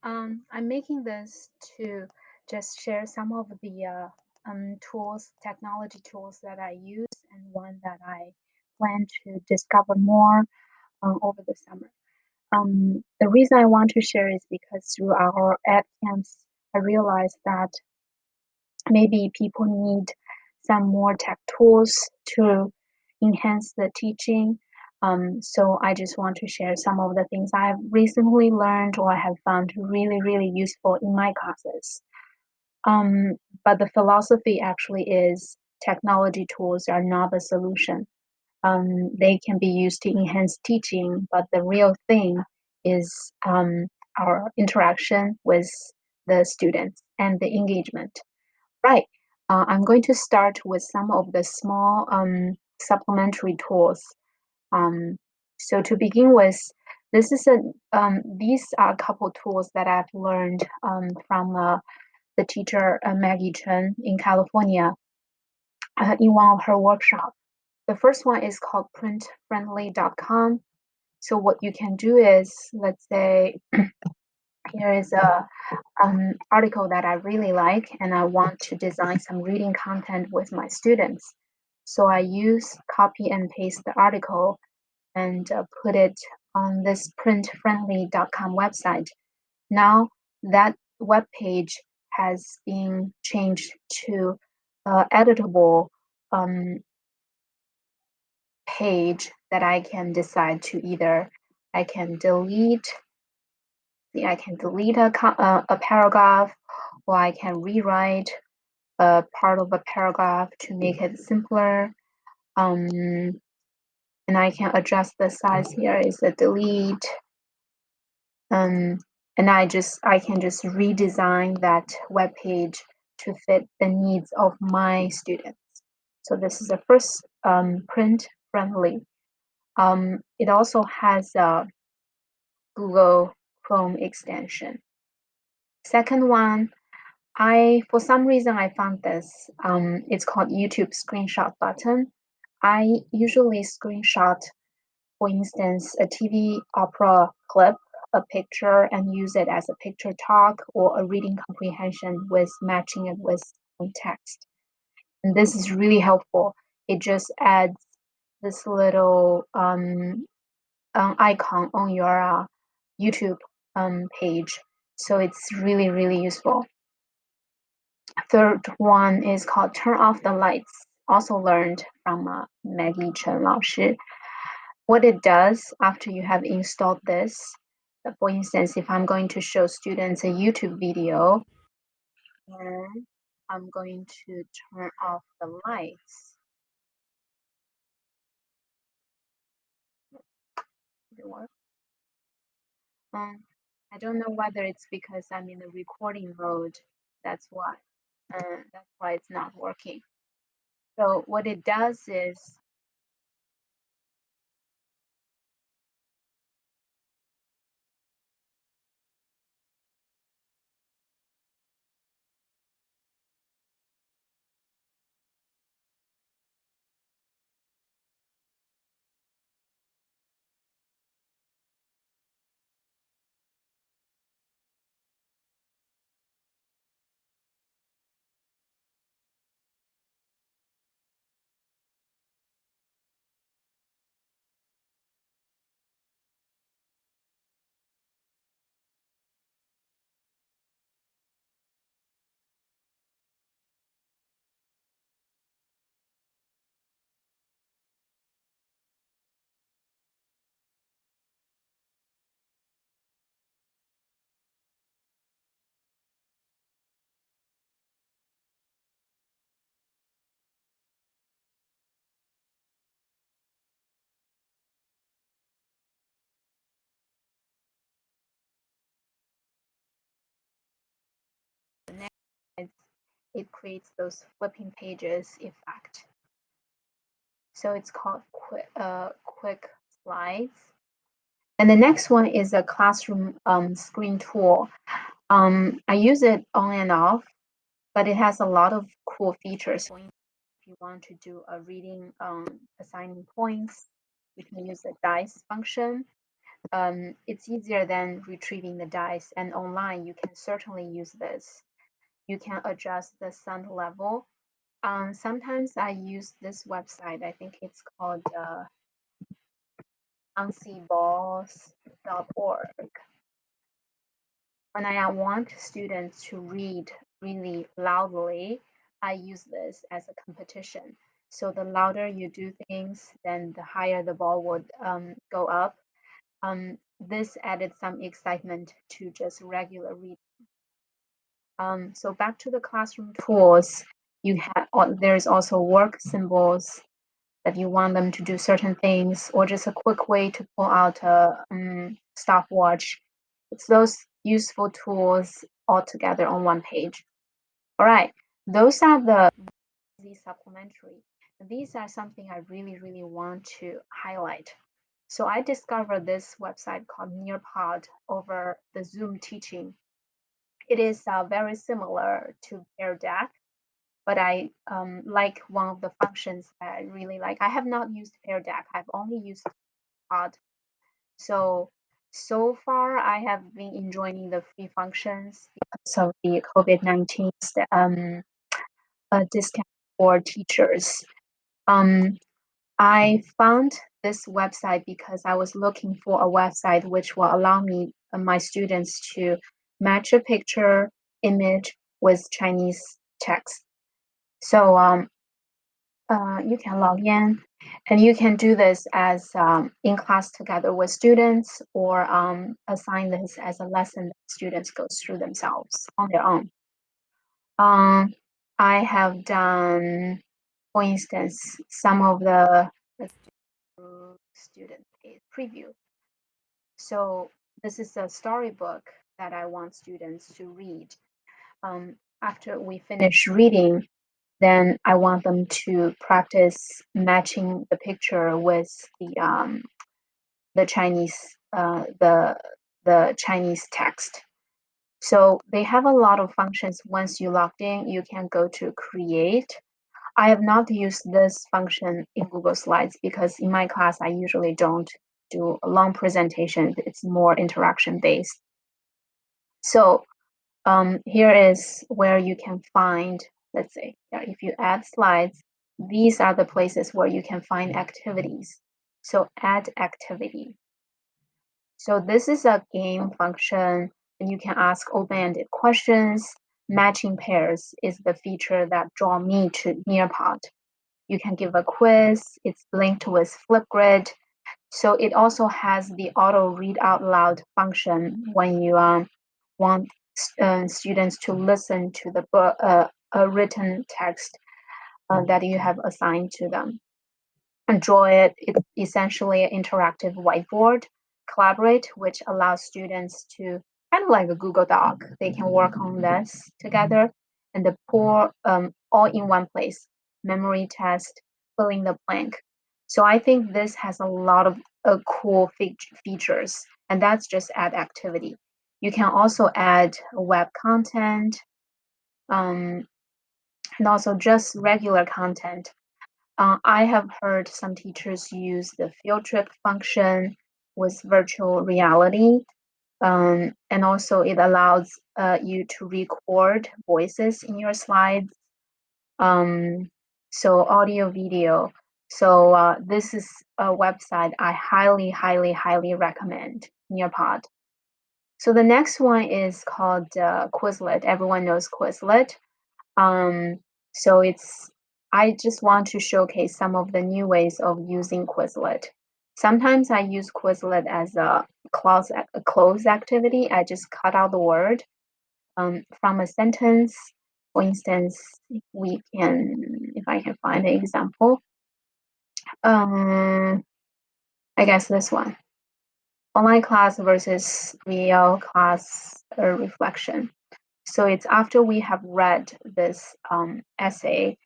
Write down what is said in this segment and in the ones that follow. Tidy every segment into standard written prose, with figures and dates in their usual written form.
I'm making this to just share some of the technology tools that I use, and one that I plan to discover more over the summer. The reason I want to share is because through our ed camps, I realized that maybe people need some more tech tools to enhance the teaching. So I just want to share some of the things I have recently learned or I have found really, really useful in my classes. Um, but the philosophy actually is technology tools are not the solution. They can be used to enhance teaching, but the real thing is our interaction with the students and the engagement. Right. I'm going to start with some of the small supplementary tools. Um, so to begin with, these are a couple tools that I've learned from the teacher Maggie Chen in California in one of her workshops. The first one is called PrintFriendlycom. So what you can do is, let's say, here is a article that I really like, and I want to design some reading content with my students. So I use copy and paste the article and put it on this printfriendly.com website. Now that web page has been changed to editable um, page that I can decide to either I can delete a paragraph, or I can rewrite a part of a paragraph to make it simpler. And I can adjust the size here is a delete. And I can just redesign that web page to fit the needs of my students. So this is the first print friendly. It also has a Google Chrome extension. Second one, for some reason I found this. It's called YouTube screenshot button. I usually screenshot, for instance, a TV opera clip, a picture, and use it as a picture talk or a reading comprehension with matching it with text. And this is really helpful. It just adds this little icon on your YouTube page. So it's really, really useful. Third one is called Turn Off the Lights, also learned from Maggie Chen 老师. What it does after you have installed this, for instance, if I'm going to show students a YouTube video, and I'm going to turn off the lights. Did it work? I don't know whether it's because I'm in the recording mode. That's why. That's why it's not working. So what it does is it creates those flipping pages effect. So it's called quick slides. And the next one is a classroom screen tool. I use it on and off, but it has a lot of cool features. If you want to do a reading assigning points, you can use the dice function. It's easier than retrieving the dice, and online you can certainly use this. You can adjust the sound level. Sometimes I use this website. I think it's called uncballs.org. When I want students to read really loudly, I use this as a competition. So the louder you do things, then the higher the ball would go up. This added some excitement to just regular reading. So back to the classroom tools, there's also work symbols that you want them to do certain things, or just a quick way to pull out a stopwatch. It's those useful tools all together on one page. All right, those are the supplementary. These are something I really, really want to highlight. So I discovered this website called Nearpod over the Zoom teaching. It is very similar to Pear Deck, but I like one of the functions that I really like. I have not used Pear Deck. I've only used Pod. So far, I have been enjoying the free functions because of the COVID-19 discount for teachers. I found this website because I was looking for a website which will allow me my students to match a picture image with Chinese text. So you can log in, and you can do this as in class together with students, or assign this as a lesson that students go through themselves on their own. I have done, for instance, some of the student preview. So this is a storybook that I want students to read. After we finish reading, then I want them to practice matching the picture with the Chinese text. So they have a lot of functions. Once you logged in, you can go to create. I have not used this function in Google Slides because in my class I usually don't do a long presentation. It's more interaction based. So here is where you can find, let's say, if you add slides, these are the places where you can find activities. So add activity. So this is a game function, and you can ask open-ended questions. Matching pairs is the feature that draw me to Nearpod. You can give a quiz. It's linked with Flipgrid. So it also has the auto read out loud function when you want students to listen to the book, a written text that you have assigned to them. And draw it. It's essentially an interactive whiteboard. Collaborate, which allows students to kind of like a Google Doc. They can work on this together, and the pour all in one place. Memory test, filling the blank. So I think this has a lot of cool features, and that's just add activity. You can also add web content, and also just regular content. I have heard some teachers use the field trip function with virtual reality, and also it allows you to record voices in your slides. So audio, video. So this is a website I highly, highly, highly recommend, Nearpod. So the next one is called Quizlet. Everyone knows Quizlet. Um, so I just want to showcase some of the new ways of using Quizlet. Sometimes I use Quizlet as a close activity. I just cut out the word from a sentence. For instance, if I can find an example, I guess this one. Online class versus real class reflection. So it's after we have read this essay,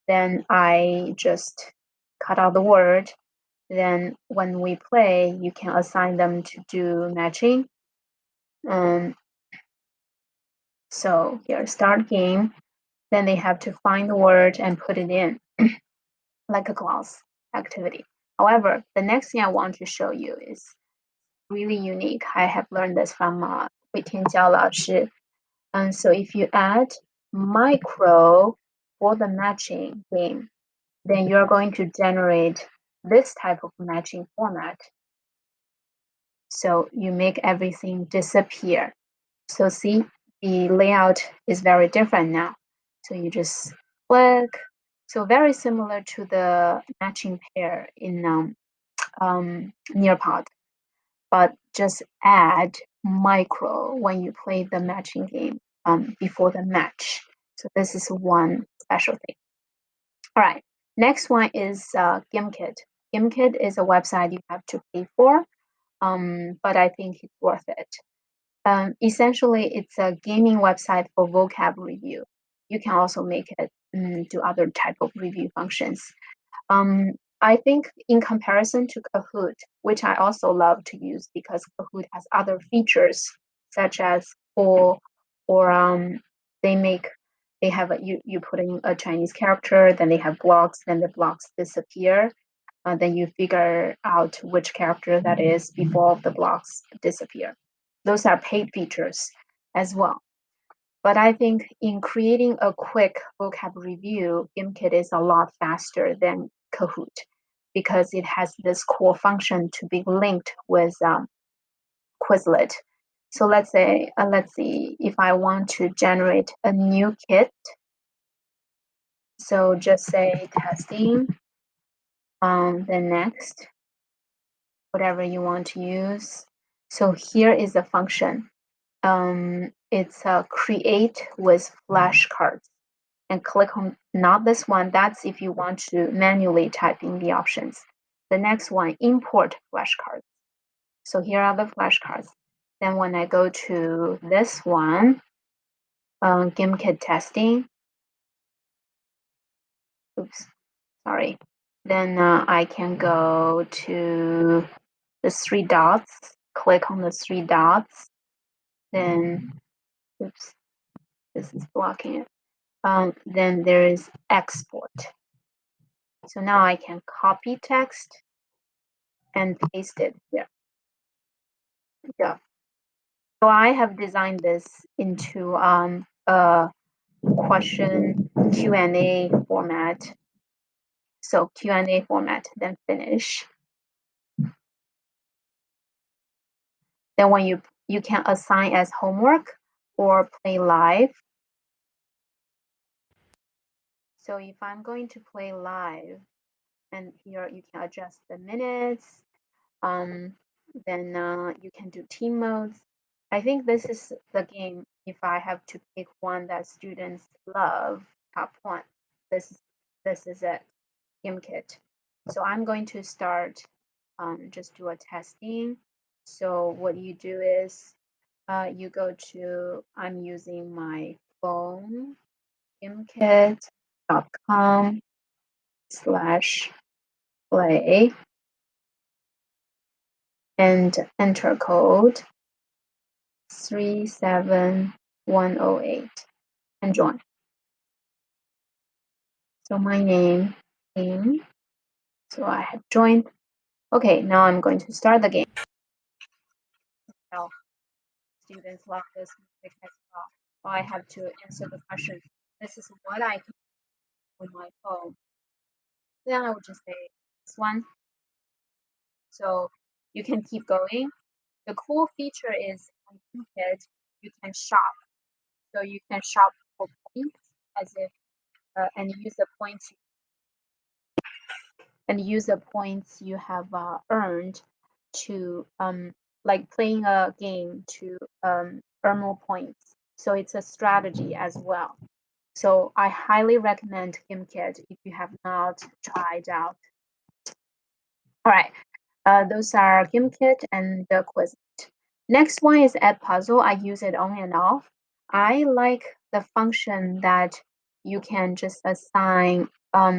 then I just cut out the word. Then when we play, you can assign them to do matching. So here, start game. Then they have to find the word and put it in like a class activity. However, the next thing I want to show you is really unique. I have learned this from Wei Tianjiao 老师. So if you add micro for the matching game, then you're going to generate this type of matching format. So you make everything disappear. So see, the layout is very different now. So you just click. So very similar to the matching pair in Nearpod, but just add micro when you play the matching game before the match. So this is one special thing. All right, next one is ImKit. ImKit is a website you have to pay for, but I think it's worth it. Essentially, it's a gaming website for vocab review. You can also make it do other type of review functions. I think in comparison to Kahoot, which I also love to use because Kahoot has other features such as or they have you put in a Chinese character, then they have blocks, then the blocks disappear. Then you figure out which character that is before the blocks disappear. Those are paid features as well. But I think in creating a quick vocab review, ImKit is a lot faster than Kahoot because it has this core function to be linked with Quizlet. So let's see if I want to generate a new kit. So just say testing, then next, whatever you want to use. So here is the function. It's create with flashcards. And click on not this one. That's if you want to manually type in the options. The next one, import flashcards. So here are the flashcards. Then when I go to this one, ImKit testing. Oops, sorry. Then I can go to the three dots. Click on the three dots. Then, oops, this is blocking it. Then there is export. So now I can copy text and paste it here. Yeah. So I have designed this into a question Q&A format. So Q&A format, then finish. Then when you can assign as homework or play live. So if I'm going to play live, and here you can adjust the minutes, then you can do team modes. I think this is the game. If I have to pick one that students love, top one, this is it, ImKit. So I'm going to start, just do a testing. So what you do is, you go to, I'm using my phone, imkit.com/play, and enter code 37108 and join. So my name is, so I have joined. Okay, now I'm going to start the game. Now, students love this music as well. I have to answer the question. This is what I can do on my phone. Then I would just say this one. So you can keep going. The cool feature is on ImKit, you can shop. So you can shop for points as if and use the points you have earned to like playing a game to earn more points. So it's a strategy as well. So I highly recommend ImKit if you have not tried out. All right, those are ImKit and the Quizlet. Next one is Edpuzzle. I use it on and off. I like the function that you can just assign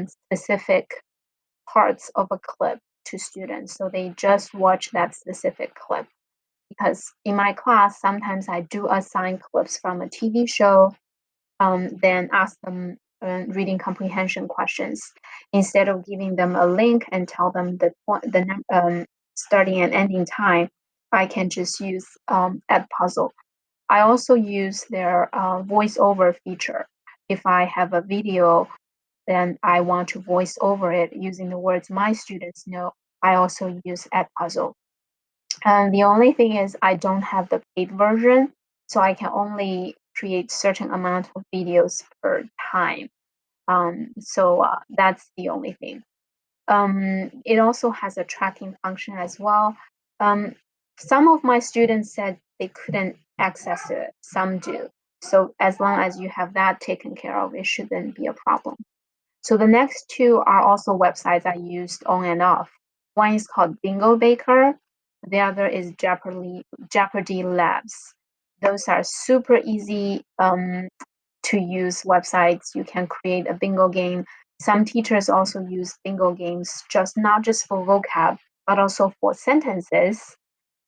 specific parts of a clip to students, so they just watch that specific clip. Because in my class, sometimes I do assign clips from a TV show, then ask them reading comprehension questions instead of giving them a link and tell them the starting and ending time. I can just use Edpuzzle. I also use their voiceover feature. If I have a video, then I want to voice over it using the words my students know. I also use Edpuzzle. And the only thing is I don't have the paid version, so I can only create certain amount of videos per time. So that's the only thing. It also has a tracking function as well. Um, some of my students said they couldn't access it, some do. So as long as you have that taken care of, it shouldn't be a problem. So the next two are also websites I used on and off. One is called Bingo Baker. The other is Jeopardy Labs. Those are super easy to use websites. You can create a bingo game. Some teachers also use bingo games, just not just for vocab, but also for sentences.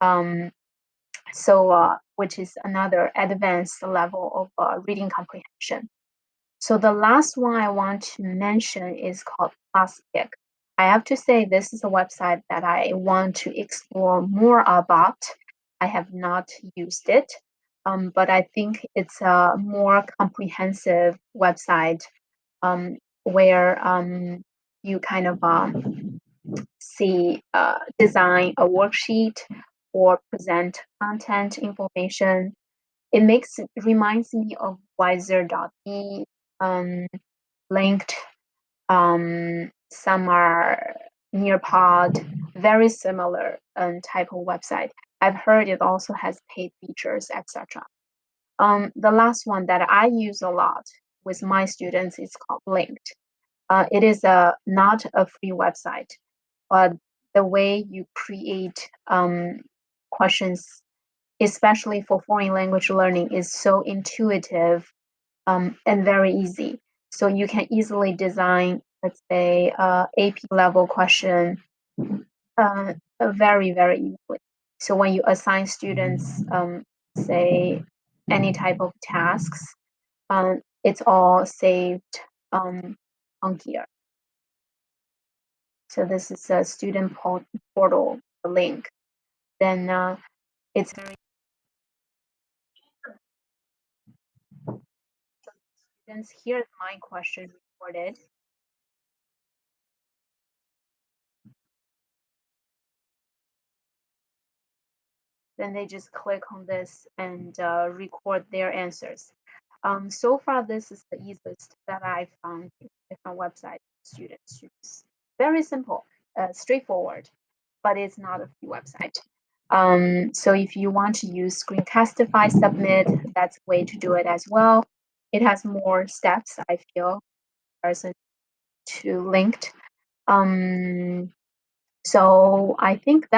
Um, which is another advanced level of reading comprehension. So the last one I want to mention is called Plastic. I have to say this is a website that I want to explore more about. I have not used it, but I think it's a more comprehensive website where you kind of see design a worksheet or present content information. It reminds me of Wiser.me, Linked. Some are Nearpod, very similar type of website. I've heard it also has paid features, etc. The last one that I use a lot with my students is called Linked. It is not a free website, but the way you create questions, especially for foreign language learning, is so intuitive and very easy. So you can easily design, let's say, AP level question very, very easily. So when you assign students, say, any type of tasks, it's all saved on here. So this is a student portal link. Then it's very students. Here's my question recorded. Then they just click on this and record their answers. So far, this is the easiest that I found in different websites students use. Very simple, straightforward, but it's not a free website. So if you want to use Screencastify Submit, that's a way to do it as well. It has more steps, I feel, comparison to Linked. So I think that's